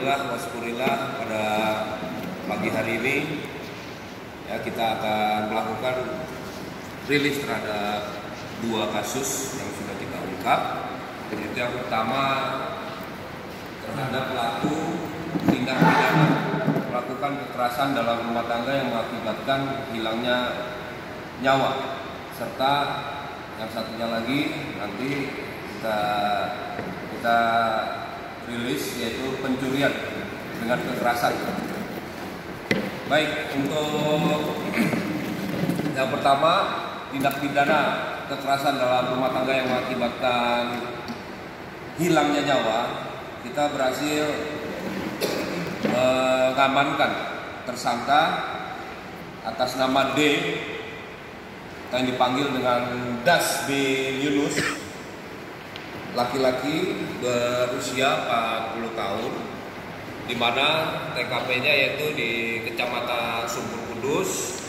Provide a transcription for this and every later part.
Alhamdulillah wasyukurillah pada pagi hari ini ya kita akan melakukan rilis terhadap 2 kasus yang sudah kita ungkap. Itu yang pertama terhadap pelaku tindak pidana melakukan kekerasan dalam rumah tangga yang mengakibatkan hilangnya nyawa, serta yang satunya lagi nanti kita rilis yaitu pencurian dengan kekerasan. Baik, untuk yang pertama tindak pidana kekerasan dalam rumah tangga yang mengakibatkan hilangnya nyawa, kita berhasil mengamankan tersangka atas nama D yang dipanggil dengan Das B. Yunus, laki-laki berusia 40 tahun, di mana TKP-nya yaitu di Kecamatan Sumber Kudus,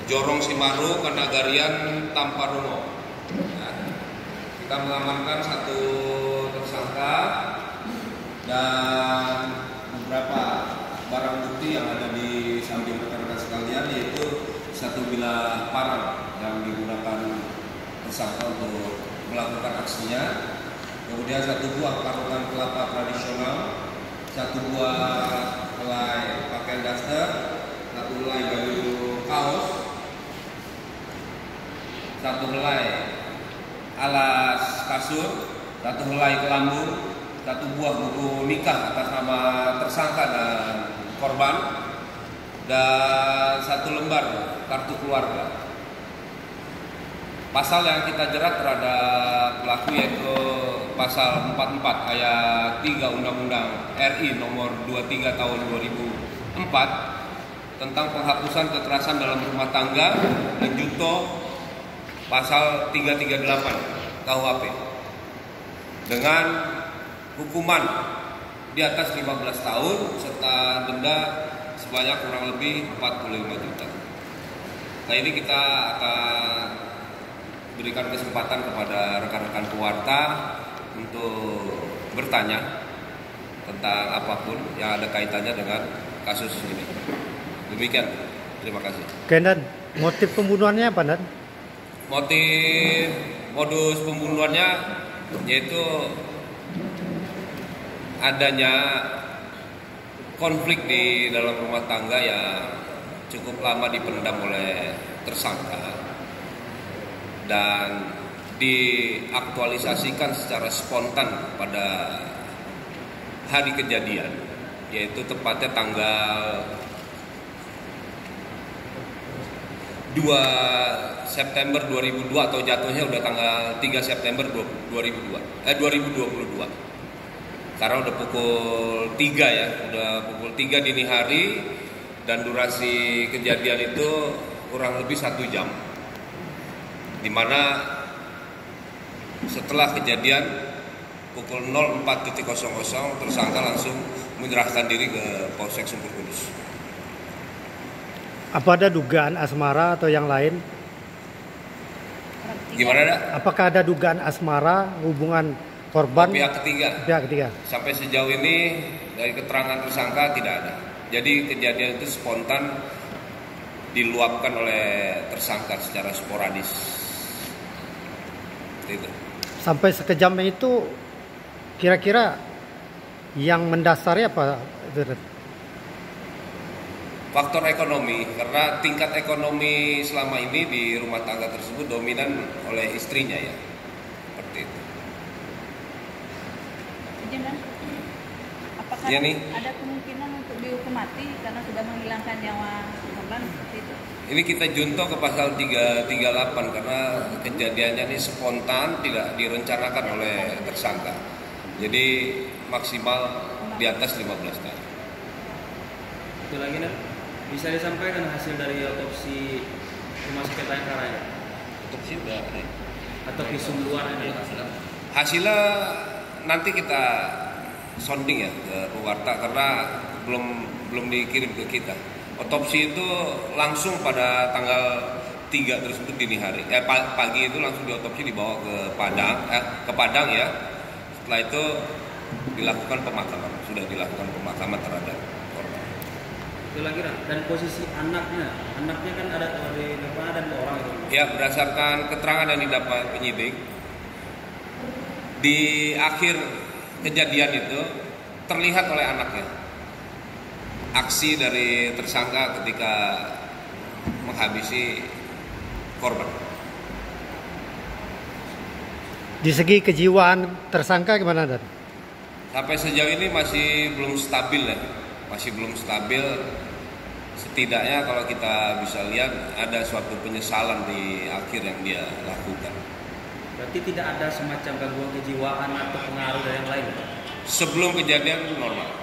Jorong Simaru, Kanagarian, Tamparono. Nah, kita mengamankan 1 tersangka dan beberapa barang bukti yang ada di samping rekan-rekan sekalian, yaitu 1 bilah parang yang digunakan tersangka untuk melakukan aksinya, kemudian 1 buah karungan kelapa tradisional, 1 buah helai pakaian daster, 1 helai baju kaos, 1 helai alas kasur, 1 helai kelambu, 1 buah buku nikah atas nama tersangka dan korban, dan 1 lembar kartu keluarga. Pasal yang kita jerat terhadap pelaku yaitu pasal 44 ayat 3 Undang-Undang RI nomor 23 tahun 2004 tentang penghapusan kekerasan dalam rumah tangga dan junto pasal 338 KUHP dengan hukuman di atas 15 tahun serta denda sebanyak kurang lebih 45 juta. Nah, ini kita akan berikan kesempatan kepada rekan-rekan pewarta untuk bertanya tentang apapun yang ada kaitannya dengan kasus ini. Demikian, terima kasih. Oke, Dan motif pembunuhannya apa, Dan? Modus pembunuhannya yaitu adanya konflik di dalam rumah tangga yang cukup lama dipendam oleh tersangka dan diaktualisasikan secara spontan pada hari kejadian, yaitu tepatnya tanggal 2 September 2002 atau jatuhnya udah tanggal 3 September 2022. Karena udah pukul 3 ya, udah pukul 3 dini hari dan durasi kejadian itu kurang lebih 1 jam. Dimana setelah kejadian pukul 04.00 tersangka langsung menyerahkan diri ke Polsek Sumber Kudus. Apa ada dugaan asmara atau yang lain? Gimana, Dak? Apakah ada dugaan asmara hubungan korban pihak ketiga? Sampai sejauh ini dari keterangan tersangka tidak ada. Jadi kejadian itu spontan diluapkan oleh tersangka secara sporadis. Itu. Sampai sekejam itu kira-kira yang mendasari apa? Faktor ekonomi, karena tingkat ekonomi selama ini di rumah tangga tersebut dominan oleh istrinya ya, seperti itu. Apakah ya, nih, ada kemungkinan untuk dihukum mati karena sudah menghilangkan nyawa korban seperti itu? Ini kita junto ke pasal 338 karena kejadiannya ini spontan, tidak direncanakan oleh tersangka. Jadi maksimal di atas 15 tahun. Itu lagi, Nak. Bisa disampaikan hasil dari otopsi Rumah Sakit Bayangkara ya? Otopsi sudah ada. Atau visum luar ini? Hasilnya nanti kita sounding ya ke pewarta karena belum dikirim ke kita. Otopsi itu langsung pada tanggal 3 tersebut dini hari. Pagi itu langsung diotopsi, dibawa ke Padang ya. Setelah itu dilakukan pemakaman, sudah dilakukan pemakaman terhadap korban. Itu lagi dan posisi anaknya kan ada di depan ada 2 orang itu. Ya, berdasarkan keterangan yang didapat penyidik, di akhir kejadian itu terlihat oleh anaknya aksi dari tersangka ketika menghabisi korban. Di segi kejiwaan tersangka gimana, Dan? Sampai sejauh ini masih belum stabil ya, masih belum stabil. Setidaknya kalau kita bisa lihat ada suatu penyesalan di akhir yang dia lakukan. Berarti tidak ada semacam gangguan kejiwaan atau pengaruh dari yang lain. Sebelum kejadian normal.